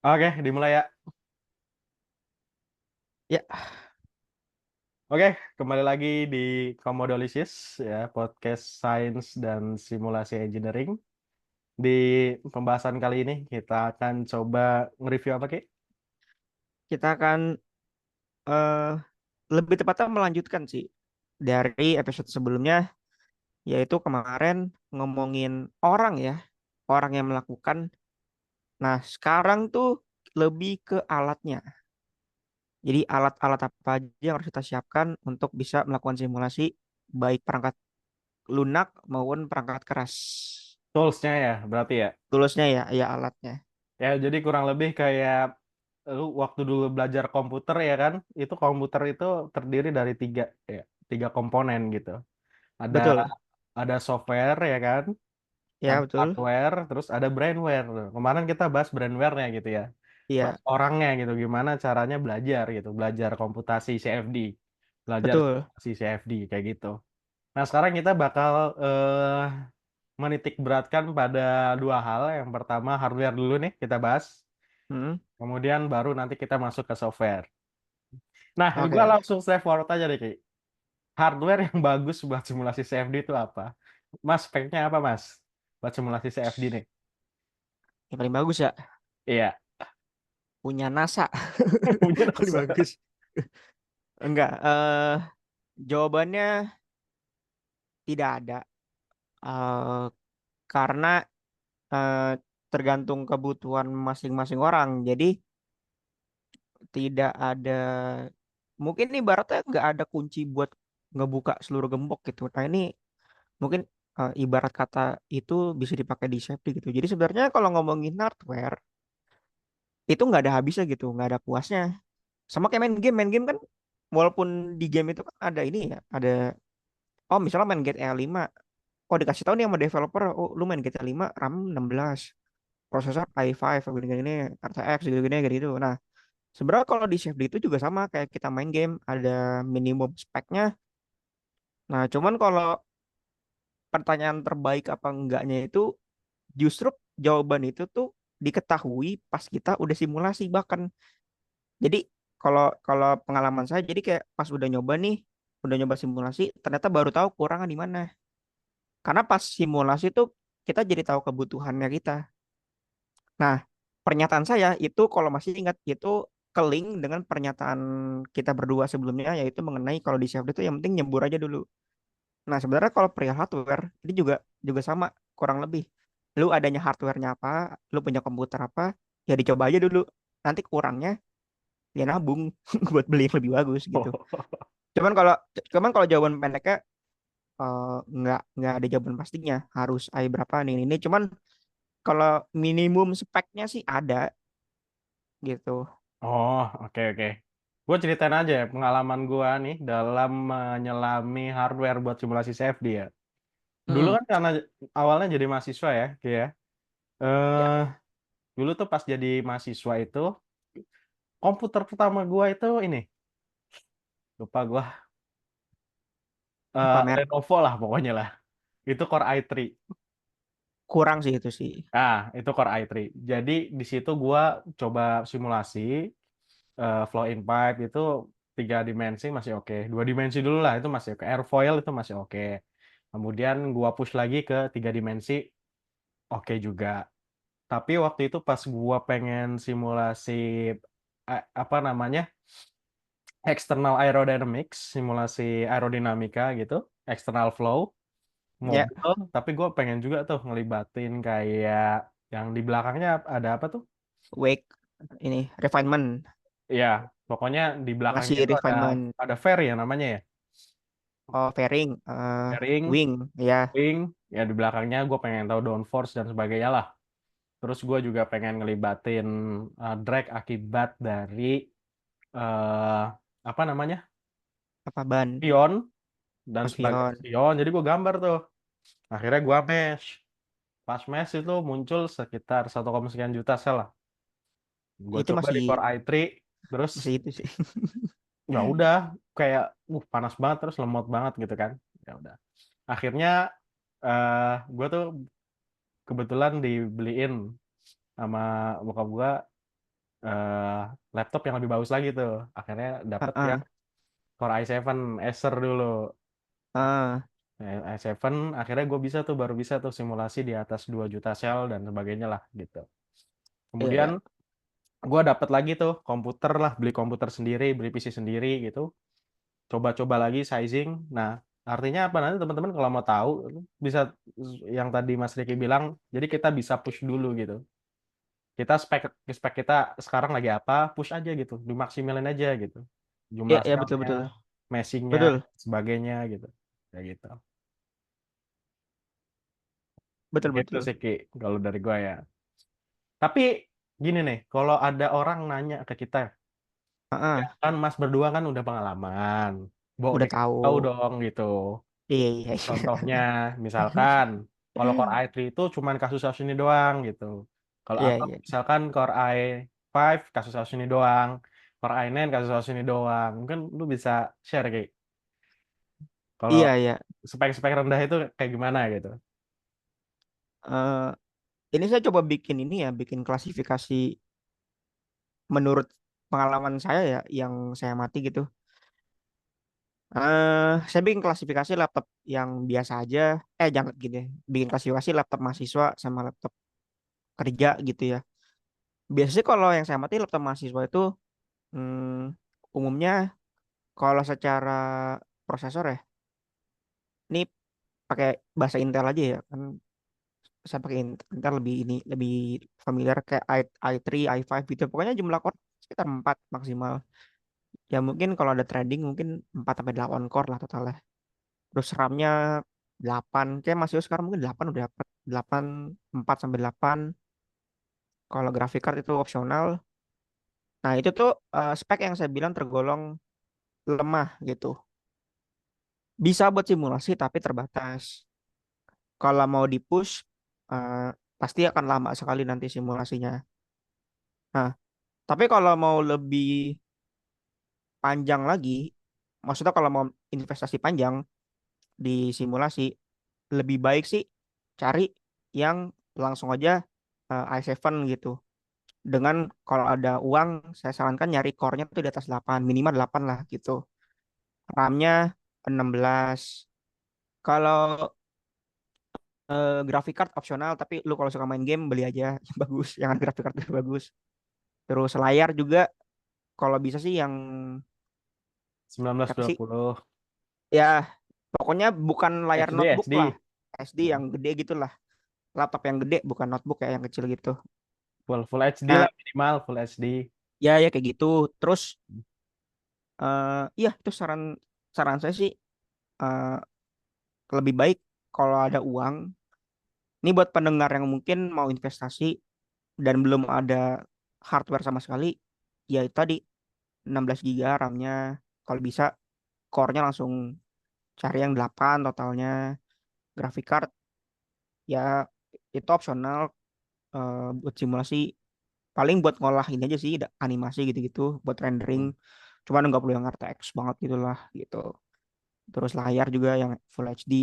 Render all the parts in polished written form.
Oke, dimulai ya. Ya, Oke, kembali lagi di Komodolysis ya, podcast sains dan simulasi engineering. Di pembahasan kali ini kita akan coba nge-review apa, Ki? kita akan eh, lebih tepatnya melanjutkan sih dari episode sebelumnya, yaitu kemarin ngomongin orang ya, orang yang melakukan. Nah, sekarang tuh lebih ke alatnya. Jadi alat-alat apa aja yang harus kita siapkan untuk bisa melakukan simulasi, baik perangkat lunak maupun perangkat keras. Tools-nya ya, berarti ya. Tulusnya ya, ya alatnya. Ya, jadi kurang lebih kayak lu waktu dulu belajar komputer ya kan, itu komputer itu terdiri dari tiga komponen gitu. Ada Betul, ada software ya kan, ya ada betul. hardware, terus ada brainware. Kemarin kita bahas brainware-nya gitu ya. Iya, Bahas orangnya gitu, gimana caranya belajar gitu, belajar komputasi CFD, belajar betul. simulasi CFD kayak gitu. Nah, sekarang kita bakal menitik beratkan pada dua hal. Yang pertama hardware dulu nih kita bahas, Hmm, kemudian baru nanti kita masuk ke software. Nah, gua oke. langsung straightforward aja deh, Ki. Hardware yang bagus buat simulasi CFD itu apa? Mas, speknya apa, Mas? Buat simulasi CFD nih. Yang paling bagus ya, Iya, punya NASA. punya Paling rasa. bagus. Enggak, jawabannya tidak ada. Eh, karena eh, tergantung kebutuhan masing-masing orang. Jadi tidak ada, mungkin ibaratnya nggak ada kunci buat ngebuka seluruh gembok gitu. Nah ini mungkin ibarat kata itu bisa dipakai di safety gitu. Jadi sebenarnya kalau ngomongin hardware itu nggak ada habisnya gitu, nggak ada puasnya. Sama kayak main game kan walaupun di game itu kan ada ini ya, ada oh misalnya main GTA 5. Oh dikasih tahu nih sama developer, oh lu main GTA 5 RAM 16, prosesor i5 gini-gini, RTX gini-gini gitu. Nah, sebenarnya kalau di CFD itu juga sama kayak kita main game, ada minimum speknya. Nah, cuman kalau pertanyaan terbaik apa enggaknya itu justru jawaban itu tuh diketahui pas kita udah simulasi bahkan. Jadi kalau kalau pengalaman saya jadi kayak pas udah nyoba nih, udah nyoba simulasi, ternyata baru tahu kurangnya di mana. Karena pas simulasi tuh kita jadi tahu kebutuhannya kita. Nah, pernyataan saya itu kalau masih ingat itu keling dengan pernyataan kita berdua sebelumnya yaitu mengenai kalau di CFD itu yang penting nyebur aja dulu. Nah, sebenarnya kalau perihal hardware ini juga juga sama kurang lebih. Lu adanya hardwarenya apa, lu punya komputer apa, ya dicoba aja dulu. Nanti kurangnya ya nabung buat beli yang lebih bagus gitu. Cuman kalau cuman kalau jawaban pendeknya nggak ada jawaban pastinya harus AI berapa nih ini. Cuman kalau minimum speknya sih ada gitu. Oh, oke oke. Gue ceritain aja ya pengalaman gue nih dalam menyelami hardware buat simulasi CFD ya. Dulu Hmm. kan karena awalnya jadi mahasiswa ya, kayak ya. Ya, Eh, dulu tuh pas jadi mahasiswa itu komputer pertama gue itu ini, lupa gue, apa merek? Lenovo lah pokoknya lah. Itu Core i3. Kurang sih itu sih. Ah, itu Core i3. Jadi di situ gue coba simulasi flow in pipe itu tiga dimensi masih oke. Dua dimensi dulu lah itu masih oke. Airfoil itu masih oke. Kemudian gua push lagi ke tiga dimensi, oke juga. Tapi waktu itu pas gua pengen simulasi apa namanya external aerodynamics, simulasi aerodinamika gitu, external flow Ya, mobil. Tapi gua pengen juga tuh ngelibatin kayak yang di belakangnya ada apa tuh? wake ini refinement, Ya, pokoknya di belakangnya masih itu refinement. ada fairing ya namanya ya. Oh, fairing, Fairing, wing, ya. wing, ya di belakangnya gue pengen tahu downforce dan sebagainya lah. Terus gue juga pengen ngelibatin drag akibat dari eh apa namanya Apa ban? pion dan sebagai Avion. pion. Jadi gue gambar tuh. Akhirnya gue mesh. Pas mesh itu muncul sekitar 1, sekian juta sel lah. Gue Itu coba masih di Core i3, terus masih itu sih. ya udah kayak panas banget terus lemot banget gitu kan. Ya udah. Akhirnya gue tuh kebetulan dibeliin sama bokap gua eh, laptop yang lebih bagus lagi tuh. Akhirnya dapet yang Heeh. Core i7 Acer dulu. Ah, i7 akhirnya gue bisa tuh baru bisa tuh simulasi di atas 2 juta sel dan sebagainya lah gitu. iya Kemudian ya. gue dapet lagi tuh komputer lah, beli komputer sendiri, beli PC sendiri gitu. Coba-coba lagi sizing. Nah, artinya apa nanti teman-teman kalau mau tahu bisa yang tadi Mas Riki bilang, jadi kita bisa push dulu gitu. Kita spek spek kita sekarang lagi apa, push aja gitu, dimaksimalin aja gitu. Iya Jumlah ya, betul selnya, betul. meshingnya, Betul. sebagainya gitu. Kayak gitu. Betul Gitu betul. sih Ki, kalau dari gua ya. Tapi gini nih, kalau ada orang nanya ke kita, ya Heeh. kan Mas berdua kan udah pengalaman, Bok Udah dikasih tahu tahu. dong gitu. Iya iya Contohnya, iya. misalkan kalau Core i3 itu cuman kasus-kasus ini doang gitu. Kalau Iya atau iya. misalkan Core i5 kasus-kasus ini doang, Core i9 kasus-kasus ini doang. Mungkin lu bisa share kayak kalau Iya iya. spek-spek rendah itu kayak gimana gitu. Eh, ini saya coba bikin ini ya, bikin klasifikasi menurut pengalaman saya ya, yang saya amati gitu. Saya bikin klasifikasi laptop yang biasa aja. Jangan gini, bikin klasifikasi laptop mahasiswa sama laptop kerja gitu ya. Biasanya kalau yang saya amati laptop mahasiswa itu umumnya kalau secara prosesor ya, ini pakai bahasa Intel aja ya kan. Saya pakai Intel lebih ini lebih familiar kayak i3, i5 gitu. Pokoknya jumlah core sekitar 4 maksimal. Ya mungkin kalau ada trading mungkin 4 sampai 8 core lah totalnya. Terus RAM-nya 8. Kayak masih sekarang mungkin 8 udah dapat 8 4 sampai 8. Kalau graphic card itu opsional. Nah, itu tuh spek yang saya bilang tergolong lemah gitu. Bisa buat simulasi tapi terbatas. Kalau mau di push eh, pasti akan lama sekali nanti simulasinya. Nah, tapi kalau mau lebih panjang lagi, maksudnya kalau mau investasi panjang di simulasi, lebih baik sih cari yang langsung aja i7 gitu. Dengan kalau ada uang, saya sarankan nyari core-nya tuh di atas 8, minimal 8 lah gitu. RAM-nya 16. Kalau graphic card opsional, tapi lu kalau suka main game beli aja yang bagus, yang ada graphic card bagus. Terus layar juga kalau bisa sih yang apa sih? 1920 Ya, pokoknya bukan layar HD notebook lah. HD. SD yang gede gitu lah. Laptop yang gede bukan notebook kayak yang kecil gitu. Full HD Nah, lah minimal full HD. ya ya kayak gitu. Terus iya itu saran saran saya sih eh, lebih baik kalau ada uang. Ini buat pendengar yang mungkin mau investasi dan belum ada hardware sama sekali, ya itu tadi 16 giga RAM-nya. Kalau bisa core-nya langsung cari yang 8 totalnya. Graphic card ya itu opsional buat simulasi. Paling buat ngolah ini aja sih, animasi gitu-gitu, buat rendering. Hmm. Cuman nggak perlu yang RTX banget gitu lah gitu. Terus layar juga yang Full HD.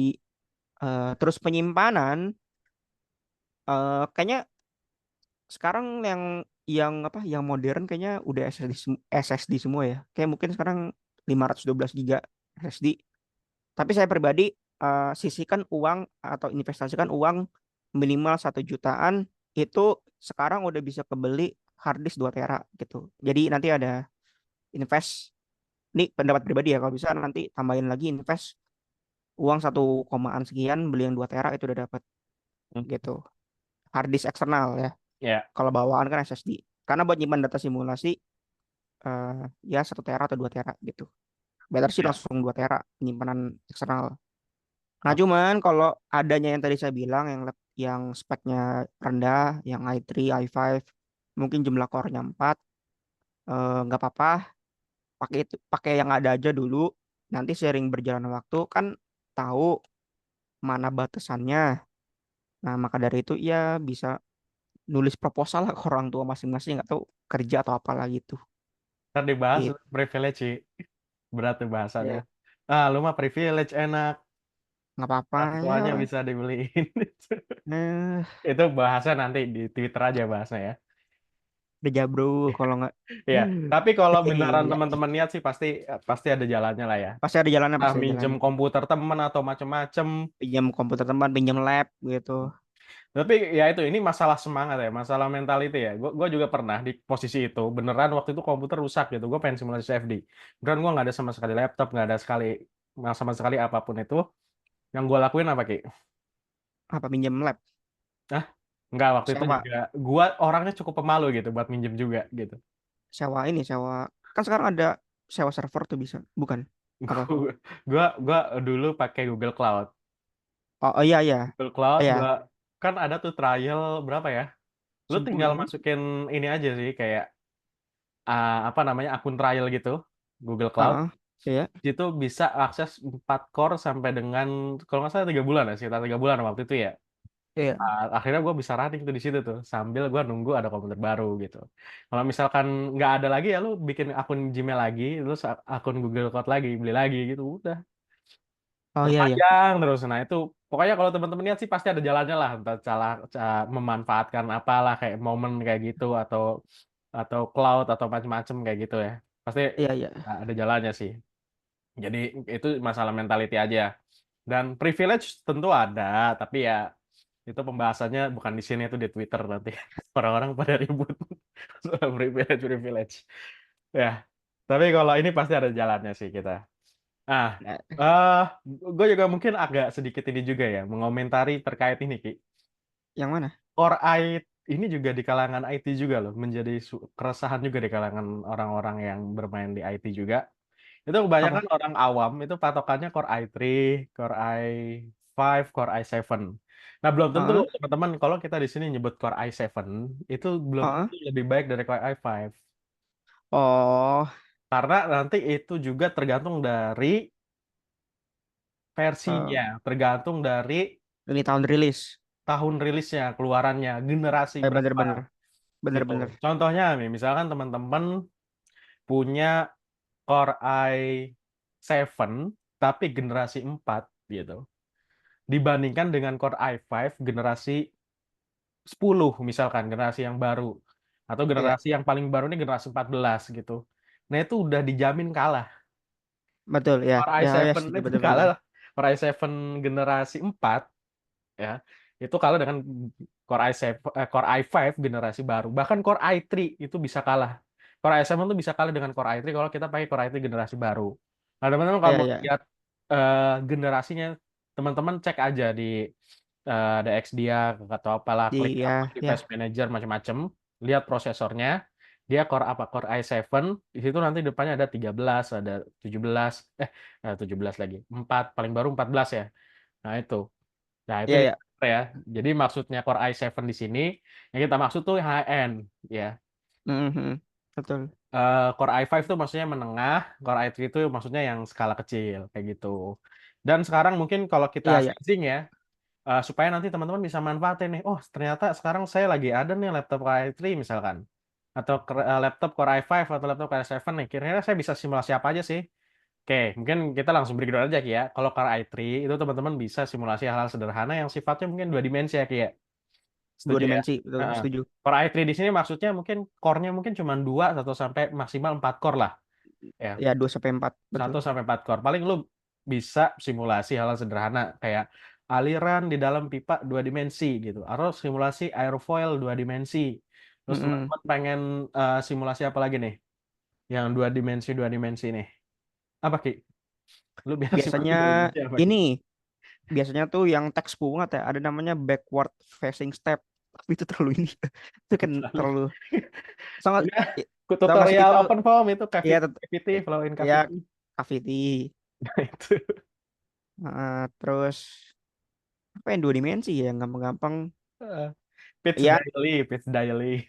Terus penyimpanan, kayaknya sekarang yang apa yang modern kayaknya udah SSD semua ya. Kayak mungkin sekarang 512 giga SSD. Tapi saya pribadi sisihkan uang atau investasikan uang minimal 1 jutaan itu sekarang udah bisa kebeli harddisk 2 tera gitu. Jadi nanti ada invest, ini pendapat pribadi ya, kalau bisa nanti tambahin lagi invest uang 1 komaan sekian beli yang 2 tera itu udah dapat gitu. Harddisk eksternal ya. Ya, Kalau bawaan kan SSD. Karena buat nyimpan data simulasi eh, ya 1 tera atau 2 tera gitu. Better sih ya. langsung 2 tera penyimpanan eksternal. Nah, Oke. cuman kalau adanya yang tadi saya bilang yang speknya rendah, yang i3, i5, mungkin jumlah core-nya 4, nggak apa-apa, pakai yang ada aja dulu. Nanti sering berjalan waktu kan tahu mana batasannya. Nah, maka dari itu ya bisa nulis proposal lah ke orang tua masing-masing atau kerja atau apalah gitu. Ntar dibahas Gitu. privilege sih. Berat tuh bahasannya. Ya, Ah, lu mah privilege enak. nggak apa-apa Orang ya. tuanya bisa dibeliin. Nah, Itu bahasa nanti di Twitter aja bahasnya ya. Deja bro kalau nggak. Iya, tapi kalau beneran Iya, teman-teman niat sih pasti pasti ada jalannya lah ya. pasti ada jalannya, Ah, pasti ada minjem jalannya. komputer temen atau macem-macem. Pinjam komputer teman, pinjam lab gitu. Tapi ya itu ini masalah semangat ya, masalah mentality ya. Gue juga pernah di posisi itu. Beneran waktu itu komputer rusak gitu. Gue pengen simulasi CFD. Beneran gue nggak ada sama sekali laptop, nggak ada sekali sama sekali apapun itu. Yang gue lakuin apa Ki? Apa pinjam lab? Ah, nggak waktu itu Sewa, juga. Gue orangnya cukup pemalu gitu buat minjem juga gitu. sewa ini, sewa. Kan sekarang ada sewa server tuh bisa, bukan? Apa? Gue dulu pakai Google Cloud. Oh, oh iya iya. Google Cloud, Iya, gue kan ada tuh trial berapa ya? Lu tinggal 10.000. masukin ini aja sih kayak apa namanya akun trial gitu Google Cloud. Heeh. Iya, Itu bisa akses 4 core sampai dengan kalau nggak salah 3 bulan ya sekitar 3 bulan waktu itu ya. iya. Akhirnya gue bisa running tuh di situ tuh sambil gue nunggu ada komputer baru gitu. Kalau misalkan nggak ada lagi ya lu bikin akun Gmail lagi, terus akun Google Cloud lagi, beli lagi gitu udah. Oh iya iya. Perpanjang terus. Nah itu pokoknya kalau teman-teman lihat sih pasti ada jalannya lah. Entah memanfaatkan apalah kayak momen kayak gitu atau cloud atau macam-macam kayak gitu ya. Pasti Iya iya. ada jalannya sih. Jadi itu masalah mentality aja. Dan privilege tentu ada, tapi ya itu pembahasannya bukan di sini itu di Twitter nanti. Orang-orang pada ribut soal privilege. Ya, tapi kalau ini pasti ada jalannya sih kita. Ah, Nah, eh gue juga mungkin agak sedikit ini juga ya, mengomentari terkait ini, Ki. yang mana? Core I ini juga di kalangan IT juga loh, menjadi keresahan juga di kalangan orang-orang yang bermain di IT juga. Itu kebanyakan Apa? orang awam itu patokannya Core i3, Core i5, Core i7. Nah, belum tentu Heeh. teman-teman kalau kita di sini nyebut Core i7 itu belum Heeh. tentu lebih baik dari Core i5. Oh, Karena nanti itu juga tergantung dari eh, versinya, tergantung dari ini tahun rilis. tahun rilisnya, keluarannya, generasi berapa Bener-bener. gitu. Bener-bener. Contohnya nih, misalkan teman-teman punya Core i7 tapi generasi 4 gitu. Dibandingkan dengan Core i5 generasi 10 misalkan, generasi yang baru. Atau Iya, generasi yang paling baru ini generasi 14 gitu. Nah itu udah dijamin kalah. betul ya. Core Ya, ya i7 setuju itu kalah. bener-bener. Core i7 generasi 4 ya itu kalah dengan Core i5 generasi baru bahkan Core i3 itu bisa kalah Core i7 itu bisa kalah dengan Core i3 kalau kita pakai Core i3 generasi baru nah teman-teman kalau Iya, mau iya. lihat generasinya teman-teman cek aja di DXDIA atau apalah klik Di apa ya, device ya. manager macam-macam lihat prosesornya dia core apa Core i7 di situ nanti depannya ada 13 ada 17 17 lagi 4 paling baru 14 ya nah itu Nah, itu Iya, yang iya. ya. Jadi maksudnya Core i7 di sini yang kita maksud tuh high end ya. Mhm. Betul. Core i5 tuh maksudnya menengah, Core i3 itu maksudnya yang skala kecil kayak gitu. Dan sekarang mungkin kalau kita Iya, iya. sizing ya, supaya nanti teman-teman bisa manfaatin nih. Oh, ternyata sekarang saya lagi ada nih laptop Core i3 misalkan. Atau laptop Core i5 atau laptop Core i7 nih. Kira-kira saya bisa simulasi apa aja sih? Oke, mungkin kita langsung breakdown aja Ki ya. Kalau Core i3 itu teman-teman bisa simulasi hal-hal sederhana yang sifatnya mungkin 2 dimensi ya Ki ya. Dua Setuju ya? dimensi, betul. Heeh. Setuju. Core i3 di sini maksudnya mungkin core-nya mungkin cuma 2 atau sampai maksimal 4 core lah. Ya, Ya, 2 sampai 4 betul. 1 sampai 4 core. Paling lu bisa simulasi hal-hal sederhana kayak aliran di dalam pipa 2 dimensi gitu. Atau simulasi airfoil 2 dimensi. Terus Mm-mm. teman-teman pengen simulasi apa lagi nih? Yang 2 dimensi nih. Apa Ki? Lu biasa simulasi Biasanya 2 dimensi apa Ki? ini, biasanya tuh yang textbook banget ya, ada namanya backward facing step. Tapi itu terlalu ini. Itu kan Lalu terlalu sangat udah tau gak sih tutorial itu open form itu ya Cavity, flow in ya cavity. cavity. Itu. Terus apa yang 2 dimensi ya, yang gampang-gampang. Pitch Ya, daily, pitch daily.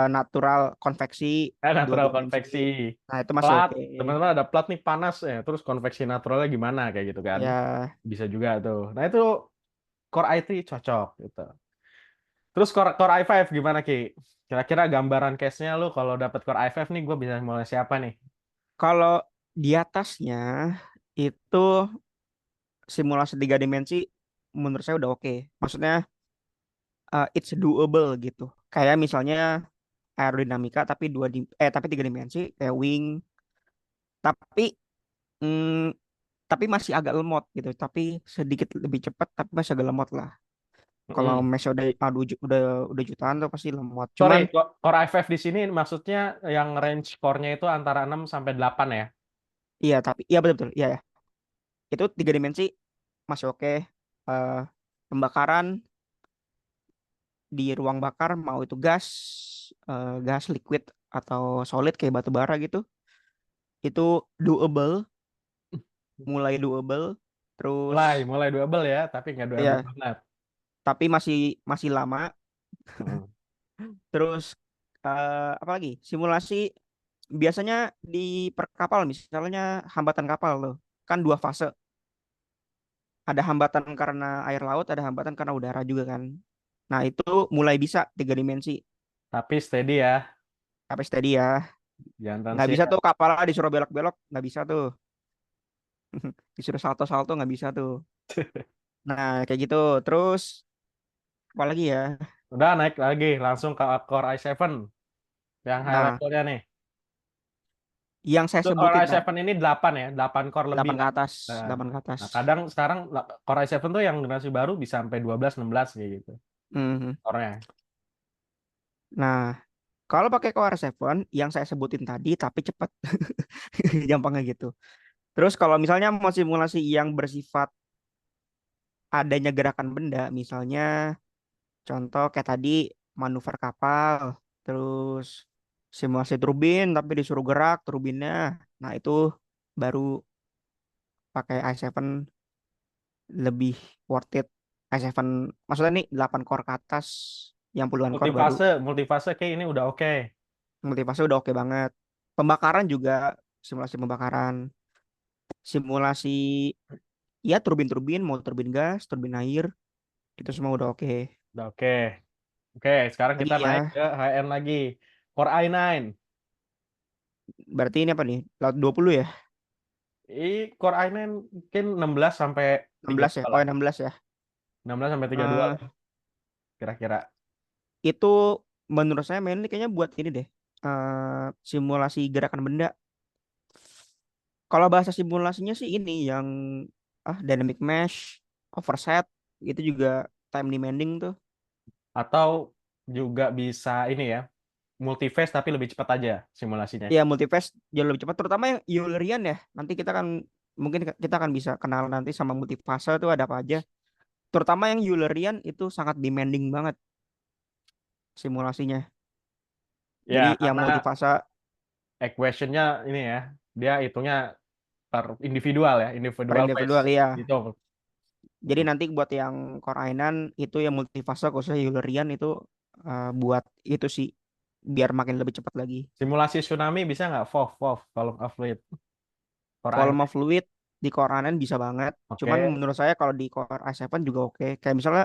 natural konveksi dua Natural dimensi. konveksi. Nah, itu masih Plat, oke. teman-teman ada plat nih panas ya, terus konveksi naturalnya gimana kayak gitu kan. Ya, Bisa juga tuh. Nah itu Core i3 cocok gitu. Terus Core i5 gimana Ki? Kira-kira gambaran case-nya lu kalau dapat Core i5 nih gue bisa mulai siapa nih? kalau di atasnya itu simulasi 3 dimensi menurut saya udah oke. Maksudnya it's doable gitu. Kayak misalnya aerodinamika tapi tapi tiga dimensi kayak wing, tapi mm, tapi masih agak lemot gitu, tapi sedikit lebih cepat tapi masih agak lemot lah. Kalau Mm-mm. mesh udah aduh, udah jutaan tuh pasti lemot. Sorry, Cuman Core i5 di sini maksudnya yang range core-nya itu antara 6 sampai 8 ya. iya, tapi iya betul betul iya ya. Itu tiga dimensi masih oke. Eh, Pembakaran di ruang bakar mau itu gas liquid atau solid kayak batu bara gitu, itu doable, mulai doable. Terus Mulai doable ya, tapi nggak doable ya, banget. tapi masih masih lama. Mm. Terus apa lagi? Simulasi biasanya di per kapal, misalnya hambatan kapal loh. Kan dua fase. Ada hambatan karena air laut, ada hambatan karena udara juga kan. Nah, itu mulai bisa tiga dimensi. Tapi steady ya, Tapi steady ya. jangan Nggak tensi bisa ya. tuh kapal disuruh belok-belok, nggak bisa tuh. Disuruh salto-salto nggak bisa tuh. Nah, kayak gitu. Terus apa lagi ya? Udah naik lagi, langsung ke Core i7 yang high Nah, levelnya nih. yang saya Itu Core sebutin i7 ini 8 ya, 8 core lebih 8 ke lah. atas, Nah, 8 ke atas. nah, kadang sekarang Core i7 tuh yang generasi baru bisa sampai 12, 16 kayak gitu. Mhm. Core-nya. Nah, kalau pakai Core 7 yang saya sebutin tadi tapi cepat. Gampangnya gitu. Terus kalau misalnya mau simulasi yang bersifat adanya gerakan benda, misalnya contoh kayak tadi manuver kapal, terus simulasi turbin tapi disuruh gerak turbinnya. Nah, itu baru pakai i7 lebih worth it. i7 maksudnya nih 8 core ke atas, yang puluhan core baru. Multifase kayak ini udah oke. Multifase udah oke banget. Pembakaran juga, simulasi pembakaran, simulasi ya turbin-turbin, mau turbin gas, turbin air, itu semua udah oke. Udah oke. Oke, sekarang kita Lagi naik ya, ke high end lagi. Core i9. berarti ini apa nih? Laut 20 ya? Core i9 mungkin 16 sampai 16 ya? 32 Oh, lah. 16 ya. 16 sampai 32 lah Eh kira-kira. itu menurut saya mainly kayaknya buat ini deh. Simulasi gerakan benda. Kalau bahasa simulasinya sih ini yang dynamic mesh, overset, itu juga time demanding tuh. Atau juga bisa ini ya, multiphase tapi lebih cepat aja simulasinya. Ya multiphase jauh lebih cepat, terutama yang Eulerian ya. Nanti kita kan mungkin kita akan bisa kenal nanti sama multifase itu ada apa aja. Terutama yang Eulerian itu sangat demanding banget simulasinya. Jadi Ya, yang karena multifase equationnya ini ya, dia hitungnya per individual ya, per individual phase individual ya. gitu. Jadi Mm. nanti buat yang core i9 itu yang multifase khususnya Eulerian itu buat itu sih biar makin lebih cepat lagi. Simulasi tsunami bisa nggak? FOV, volume of fluid. Core Volume i9. of fluid di core i9 bisa banget. Cuman Oke. menurut saya kalau di core i7 juga oke. Kayak misalnya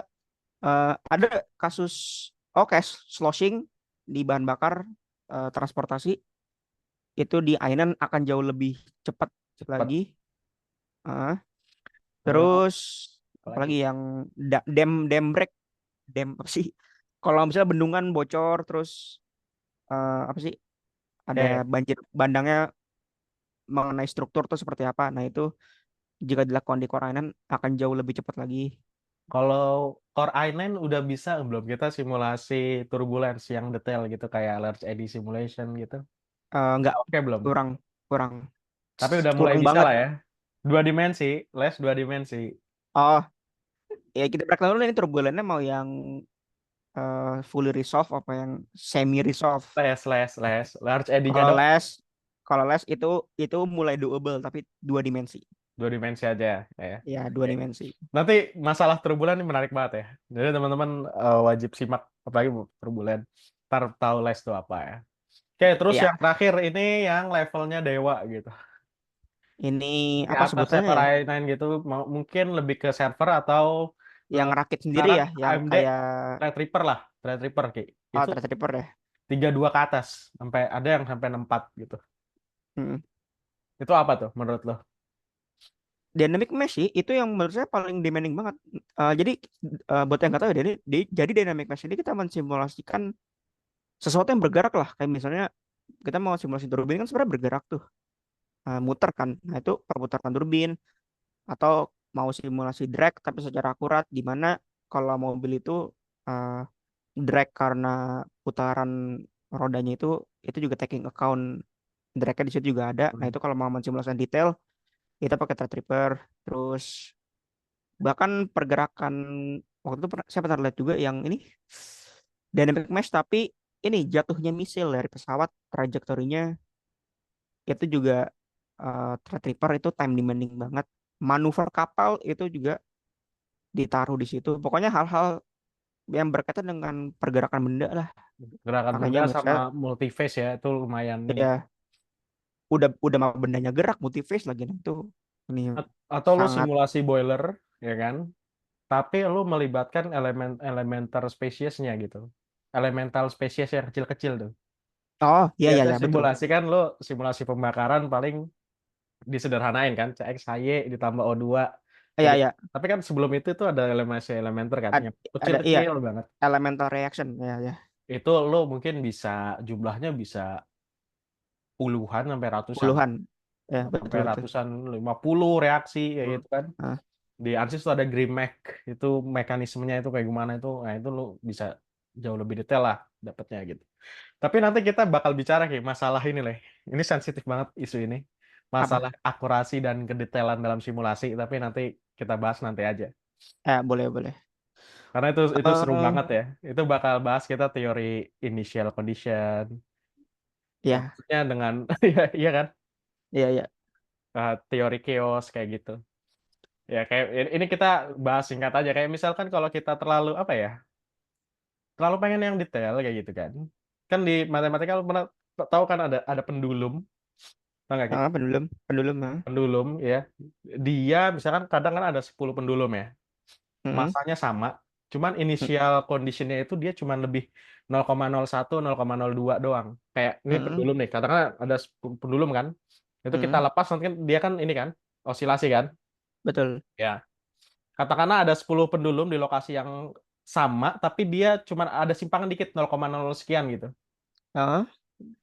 ada kasus kayak sloshing di bahan bakar transportasi itu di i9 akan jauh lebih cepat Cepet. lagi. Eh, Eh, Terus apalagi? apalagi yang dam break, dam apa sih? Kalau misalnya bendungan bocor terus apa sih? Ada Oke. banjir bandangnya mengenai struktur tuh seperti apa. Nah, itu jika dilakukan di core i9 akan jauh lebih cepat lagi. Kalau Core i9 udah bisa belum kita simulasi turbulence yang detail gitu kayak large eddy simulation gitu? Nggak, Oke belum? kurang kurang Tapi udah mulai kurang bisa banget. lah ya. Dua dimensi, les dua dimensi. Oh, ya kita breakdown dulu ini turbulennya mau yang fully resolve apa yang semi resolve. Large eddy-nya Kalau dong. les, kalau les itu mulai doable tapi dua dimensi. Dua dimensi aja ya. Ya, dua Oke. dimensi. Nanti masalah turbulen ini menarik banget ya. Jadi teman-teman wajib simak apalagi turbulen. Ntar tahu les itu apa ya. Oke, terus Ya, yang terakhir ini yang levelnya dewa gitu. ini Di apa atas sebutannya ya? Core i9 gitu, mungkin lebih ke server atau Yang eh, rakit sendiri sekarang ya, yang AMD kayak Threadripper lah, Threadripper kayak itu Threadripper ya. 32 ke atas, sampai ada yang sampai 64 gitu. Mm. Itu apa tuh menurut lo? Dynamic mesh sih itu yang menurut saya paling demanding banget. Jadi buat yang nggak tahu ya, jadi dynamic mesh ini kita mensimulasikan sesuatu yang bergerak lah, kayak misalnya kita mau simulasi turbin kan sebenarnya bergerak tuh, muter kan. Nah, itu perputaran turbin. Atau mau simulasi drag tapi secara akurat, di mana kalau mobil itu uh, drag karena putaran rodanya itu juga taking account dragnya di situ juga ada. Nah, Hmm. itu kalau mau mensimulasikan detail kita pakai thread ripper. Terus bahkan pergerakan waktu itu saya pernah lihat juga yang ini dynamic mesh, tapi ini jatuhnya misil dari pesawat, trajektorinya itu juga thread ripper, itu time demanding banget. Manuver kapal itu juga ditaruh di situ. Pokoknya hal-hal yang berkaitan dengan pergerakan benda lah. Gerakan Makanya benda menurut sama saya multiphase ya itu lumayan nih. ya udah mah bendanya gerak multiphase lagi, nah itu ini Atau lu sangat. simulasi boiler, ya kan? Tapi lu melibatkan elemental spesiesnya gitu. Elemental spesies yang kecil-kecil tuh. Oh iya iya Biasa iya betul. simulasi kan lu simulasi pembakaran paling disederhanain kan, CXHY ditambah O2 Iya jadi iya. tapi kan sebelum itu tuh ada elemen elementer kan Ad- yang ada iya kecil-kecil banget. elemental reaction ya ya. Itu lo mungkin bisa jumlahnya bisa puluhan sampai ratusan, Puluhan ya sampai betul betul. ratusan 50 reaksi kayak Hmm. gitu kan. Ah, Di ANSYS tuh ada GRIMAC, itu mekanismenya itu kayak gimana itu. Nah, itu lo bisa jauh lebih detail lah dapatnya gitu. Tapi nanti kita bakal bicara kayak masalah ini lah. Ini sensitif banget isu ini. Masalah apa? akurasi dan kedetailan dalam simulasi, tapi nanti kita bahas nanti aja. Boleh boleh. Karena itu seru eh banget ya. Itu bakal bahas kita teori initial condition. Yang ya maksudnya dengan iya iya kan? iya iya. Teori chaos kayak gitu. Ya kayak ini kita bahas singkat aja kayak misalkan kalau kita terlalu apa ya? Terlalu pengen yang detail kayak gitu kan. Kan di matematika lu pernah tahu kan ada pendulum, tau nggak Ki? Pendulum pendulum Pendulum ya. Dia misalkan kadang kan ada 10 pendulum ya. Mm-mm. Masanya sama, cuman initial conditionnya itu dia cuman lebih 0,01, 0,02 doang. Kayak ini Mm-mm. pendulum nih, katakanlah ada 10 pendulum kan, itu kita Mm-mm. lepas nanti kan dia kan ini kan osilasi kan, Betul. ya. Katakanlah ada 10 pendulum di lokasi yang sama, tapi dia cuman ada simpangan dikit 0,0 sekian gitu. Ah,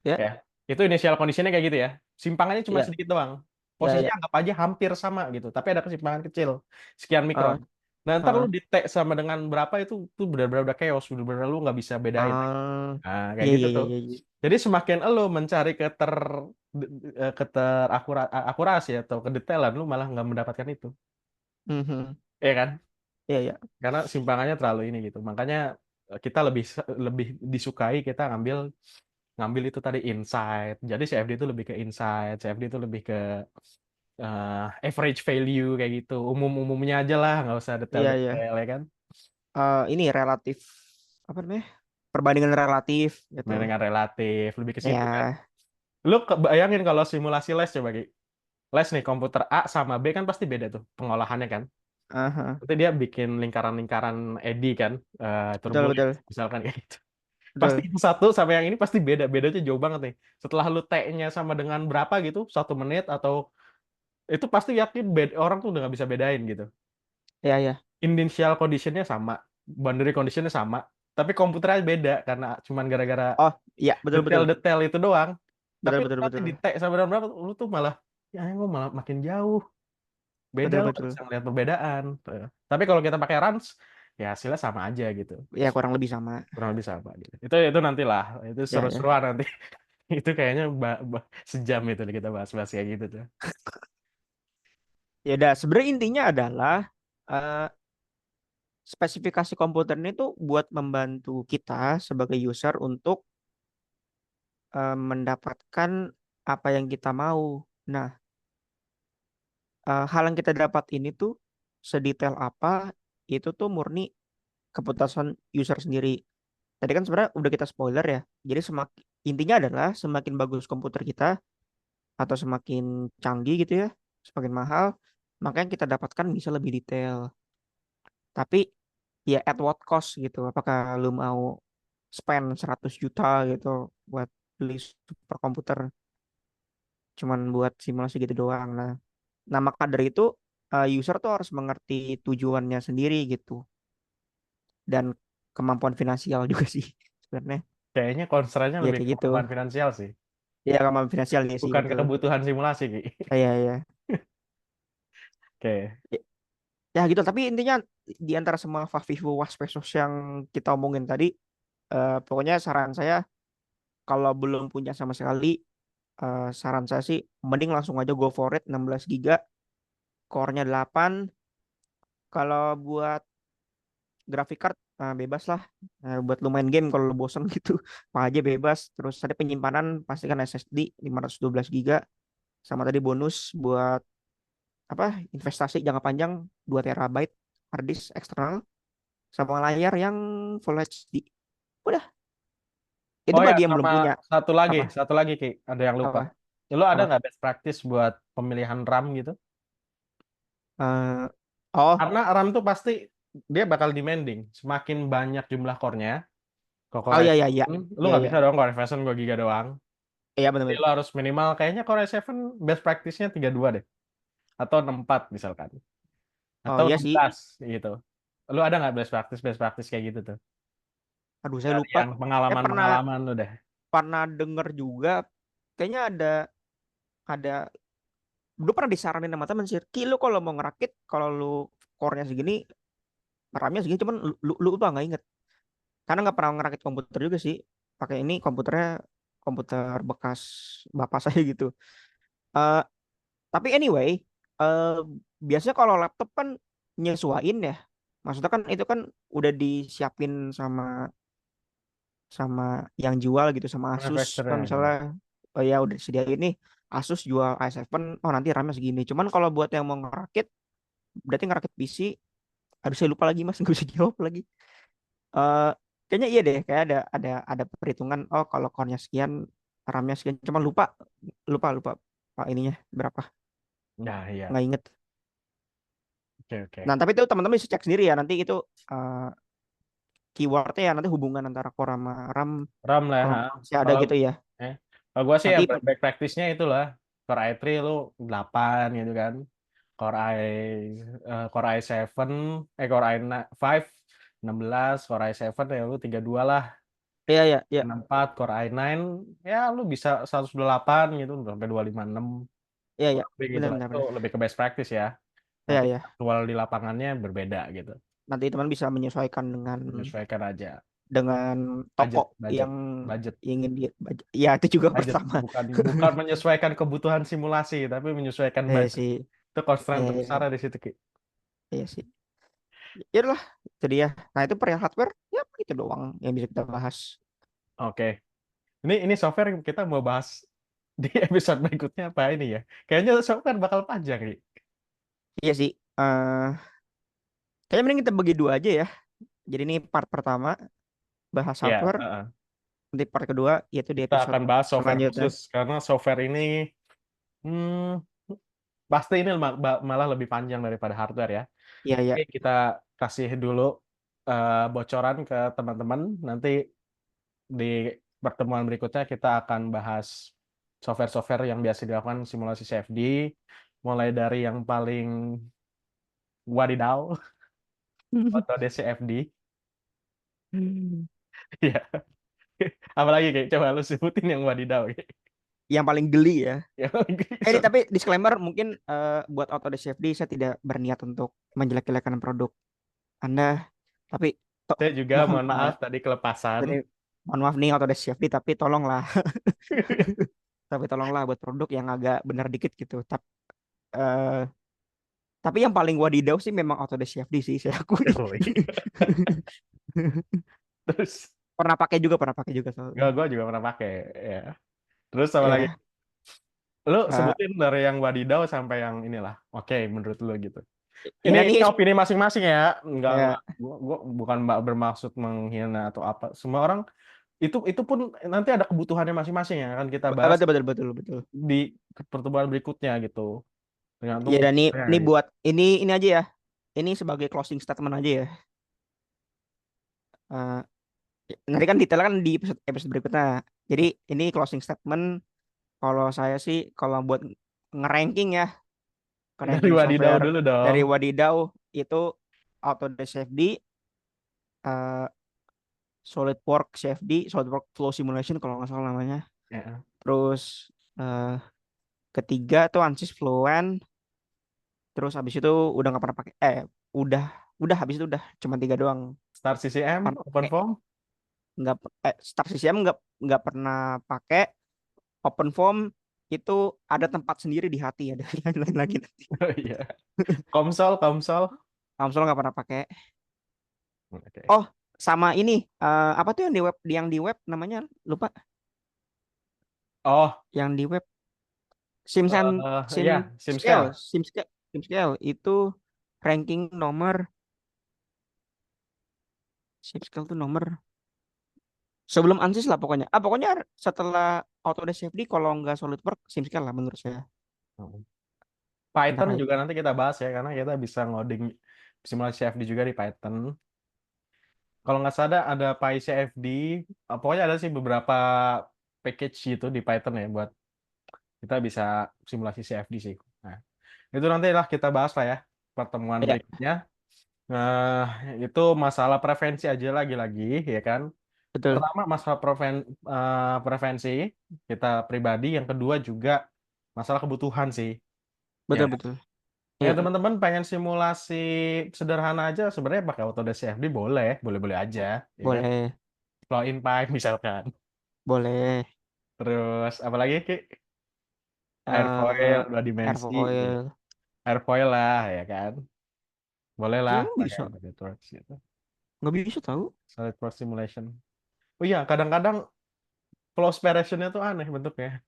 ya Ya, itu initial conditionnya kayak gitu ya. Simpangannya cuma ya sedikit doang. ya Posisinya ya. anggap aja hampir sama gitu, tapi ada kesimpangan kecil sekian mikron. Ah, Nah, ntar lu ah, di T sama dengan berapa itu tuh benar-benar udah chaos, benar-benar lu nggak bisa bedain. Nah, kayak iya gitu iya iya tuh. iya iya. Jadi semakin lu mencari akurasi atau kedetailan, lu malah nggak mendapatkan itu, Mhm. ya kan? Iya iya. Karena simpangannya terlalu ini gitu. Makanya kita lebih lebih disukai kita ngambil ngambil itu tadi insight. Jadi CFD itu lebih ke insight, CFD itu lebih ke average value kayak gitu. Umum-umumnya aja lah, nggak usah Iya iya. detail-detail ya kan. Ini relatif apa namanya? Perbandingan relatif gitu. Dengan relatif, lebih ke situ kan. Ya, Lu bayangin kalau simulasi les coba Ki. Les nih komputer A sama B kan pasti beda tuh pengolahannya kan. aha. Nanti dia bikin lingkaran-lingkaran eddy kan, Betul turbulen betul misalkan kayak gitu. Pasti betul. yang satu sama yang ini pasti beda, bedanya jauh banget nih. Setelah lu T-nya sama dengan berapa gitu, 1 menit atau itu pasti yakin orang tuh udah nggak bisa bedain gitu. Iya iya. Initial conditionnya sama, boundary conditionnya sama, tapi komputernya beda karena cuman gara-gara Oh iya betul betul detail-detail itu doang. Tapi betul lu betul nanti betul di T sama dengan berapa, lu tuh malah ya gue malah makin jauh. Beda betul lo nggak betul. bisa ngeliat perbedaan. Tuh. Tapi kalau kita pakai runs, ya hasilnya sama aja gitu. Ya kurang lebih sama. Kurang lebih sama gitu. Itu nantilah, itu Ya ya. seru-seruan nanti. Itu kayaknya sejam itu kita bahas-bahas kayak gitu tuh. Ya udah, sebenarnya intinya adalah eh, spesifikasi komputer ini tuh buat membantu kita sebagai user untuk mendapatkan apa yang kita mau. Nah, hal yang kita dapat ini tuh sedetail apa itu tuh murni keputusan user sendiri. Tadi kan sebenarnya udah kita spoiler ya. Jadi intinya adalah semakin bagus komputer kita atau semakin canggih gitu ya, semakin mahal, maka yang kita dapatkan bisa lebih detail. Tapi ya at what cost gitu. Apakah lu mau spend 100 juta gitu buat beli super komputer cuman buat simulasi gitu doang. Nah, maka dari itu user tuh harus mengerti tujuannya sendiri gitu, dan kemampuan finansial juga sih sebenarnya. Kayaknya concernnya Ya lebih kayak ke gitu. beban finansial sih, Ya keamanan finansial ya sih bukan ke betul. kebutuhan simulasi, Ki. Iya iya. Oke. Ya, ya gitu. Tapi intinya di antara semua Vivo Was Pesos yang kita omongin tadi, pokoknya saran saya kalau belum punya sama sekali, saran saya sih mending langsung aja go for it 16 giga, core-nya 8. Kalau buat graphic card bebas lah. Buat lu main game kalau lu bosen gitu apa aja bebas. Terus ada penyimpanan pastikan SSD 512 giga, sama tadi bonus buat apa investasi jangka panjang 2 terabyte hard disk eksternal, sama layar yang Full HD. Udah, itu Oh ya, bagi yang belum sama punya. satu Apa lagi Ki, ada yang lupa. apa Ya, lo ada apa nggak best practice buat pemilihan RAM gitu? Eh, oh Karena RAM tuh pasti dia bakal demanding. Semakin banyak jumlah core-nya, kok oh Core iya iya iya i7, lu iya nggak iya bisa dong Core i7 2 giga doang. iya Jadi benar-benar. lo harus minimal, kayaknya Core i7 best practice-nya 32 deh. Atau 64 misalkan. Oh Atau iya sih. 16 gitu. Lu ada nggak best practice kayak gitu tuh? Aduh saya Dari lupa. yang Saya pernah pengalaman-pengalaman lu deh. pernah denger juga. Kayaknya ada dulu pernah disaranin sama temen sih, Ki lu kalau mau ngerakit, kalau lu core-nya segini, RAM-nya segini, cuman lu lupa nggak inget. Karena nggak pernah ngerakit komputer juga sih. Pakai ini komputernya komputer bekas bapak saya gitu. Eh tapi anyway, eh biasanya kalau laptop kan nyesuain ya. Maksudnya kan itu kan udah disiapin sama sama yang jual gitu, sama Asus kan Manufacturer misalnya, ya. oh ya udah disediain nih Asus jual i7, oh nanti RAM-nya segini. Cuman kalau buat yang mau ngerakit, berarti ngerakit PC. Aduh saya lupa lagi mas, nggak bisa jawab lagi. eh Kayaknya iya deh, kayak ada perhitungan. Oh kalau core-nya sekian, RAM-nya sekian. Cuman lupa lupa lupa Pak ininya berapa, Nah, iya. nggak inget. Oke, oke. Nah tapi itu teman-teman bisa cek sendiri ya nanti itu, eh, keywordnya ya nanti hubungan antara core sama RAM, RAM lah, kalau ha. masih ada Kalau gitu ya. eh, kalau gua sih ya Nanti back practice-nya itulah. Core i3 lu 8 gitu kan. Core i Core i7, Core i5 16, Core i7 ya lu 32 lah. iya iya iya 64, Core i9 ya lu bisa 128 gitu sampai 256. iya iya Kurang lebih gitu benar lah. benar Itu benar. lebih ke best practice ya. Iya Nanti iya. aktual di lapangannya berbeda gitu. Nanti teman bisa menyesuaikan dengan Menyesuaikan aja. toko Budget, budget, yang budget, ingin dia. Ya itu juga budget. pertama. Bukan bukan menyesuaikan kebutuhan simulasi, tapi menyesuaikan Iya budget. sih. Itu constraint Iya iya terbesar iya di situ, Ki. iya sih. Ya lah, jadi ya. Nah itu perihal hardware, ya itu doang yang bisa kita bahas. Oke. Ini software kita mau bahas di episode berikutnya apa ini ya? Kayaknya software bakal panjang, Ki. Iya sih. Kayaknya mending kita bagi dua aja ya. Jadi ini part pertama bahas Ya, hardware, nanti part kedua yaitu di kita episode akan bahas software selanjutnya. khusus karena software ini hmm, pasti ini malah lebih panjang daripada hardware ya. Iya iya. Oke, kita kasih dulu bocoran ke teman-teman. Nanti di pertemuan berikutnya kita akan bahas software-software yang biasa dilakukan simulasi CFD, mulai dari yang paling wadidaw, atau DCFD. Ya, apalagi kayak coba lu sebutin yang wadidaw. Kayak. Yang paling geli ya. Yang Ini tapi disclaimer mungkin, buat Autodesk CFD saya tidak berniat untuk menjelek-jelekan produk Anda, tapi saya juga mohon mohon maaf maaf. tadi kelepasan. Jadi mohon maaf nih Autodesk CFD, tapi tolonglah, tapi tolonglah buat produk yang agak benar dikit gitu. Tapi yang paling wadidaw sih memang Autodesk CFD sih saya akui. Oh, iya. Terus Pernah pakai juga soalnya. gue juga pernah pakai ya. Terus apa lagi? Ya, Lu eh, sebutin dari yang wadidaw sampai yang inilah. Oke, menurut lu gitu. Ini ya ini nih opini masing-masing ya. Enggak ya, gua bukan bermaksud menghina atau apa. Semua orang itu pun nanti ada kebutuhannya masing-masing ya, akan kita bahas betul betul betul betul. di pertemuan berikutnya gitu. Tergantung Ya dan kebutuhannya ini gitu. buat ini aja ya. Ini sebagai closing statement aja ya. Eh, Nanti kan detail kan di episode berikutnya. Jadi ini closing statement. Kalau saya sih kalau buat ngeranking ya, Dari ranking wadidaw software dulu dong. dari Wadidaw itu Autodesk CFD, eh, SolidWorks CFD, SolidWorks Flow Simulation kalau nggak salah namanya. Ya. Terus eh, ketiga tuh ANSYS Fluent. Terus habis itu udah nggak pernah pakai. Udah habis itu udah cuma tiga doang. Star CCM, Pernah pakai. OpenFOAM. Nggak Star CCM nggak pernah pakai. OpenFOAM itu ada tempat sendiri di hati ya. Dari lain-lain lagi nanti. Oh iya. Komsol, Komsol. Kamsel nggak pernah pakai. Oke. Oh, sama ini apa tuh yang di web namanya lupa. Oh, Yang di web Simsan ya, Scale, SimScale. SimScale itu ranking nomor SimScale tuh nomor sebelum ANSYS lah pokoknya. Pokoknya setelah Autodesk CFD kalau nggak SolidWorks SimScale lah menurut saya. Hmm. Ntar Python lah juga itu. nanti kita bahas ya, karena kita bisa ngoding simulasi CFD juga di Python. Kalau nggak salah ada PyCFD, pokoknya ada sih beberapa package gitu di Python ya buat kita bisa simulasi CFD sih. Nah, itu nanti lah kita bahas lah ya pertemuan Ya, berikutnya. Nah, itu masalah preferensi aja lagi-lagi ya kan. betul. Pertama masalah preferensi kita pribadi, yang kedua juga masalah kebutuhan sih. Ya, Betul betul. ya Ya, teman-teman pengen simulasi sederhana aja sebenarnya pakai Autodesk CFD boleh, boleh-boleh aja, ya kan. boleh. Flow in pipe misalkan. Boleh. Terus apalagi Ki? Airfoil eh dua dimensi, ya. Airfoil. Airfoil lah ya kan. Boleh lah Emang pakai bisa? SolidWorks gitu. Nggak bisa tahu. SolidWorks simulation. Oh iya, kadang-kadang flow aspirationnya tuh aneh bentuknya.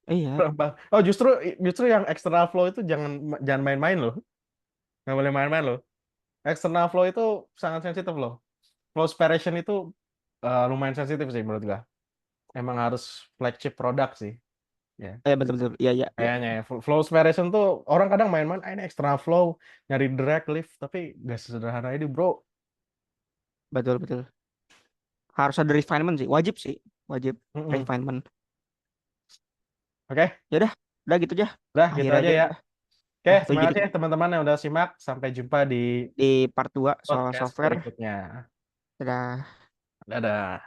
Iya, Oh justru justru yang external flow itu jangan jangan main-main loh. Nggak boleh main-main loh. External flow itu sangat sensitif loh. Flow aspiration itu lumayan sensitif sih menurut gua. Emang harus flagship produk sih. Ya. betul betul. Iya iya iya. Kayaknya ya. Flow aspiration tuh orang kadang main-main, ah ini external flow, nyari drag lift, tapi gak sesederhana ini bro. Betul betul. Harus ada refinement sih. Wajib sih. Wajib Mm-mm. refinement. Oke, Ya udah gitu aja. udah gitu Akhir aja aja ya. udah. Oke, Nah, itu terima jadi kasih ya teman-teman yang udah simak. Sampai jumpa di di part 2 soal podcast software. berikutnya. Dadah. Dadah.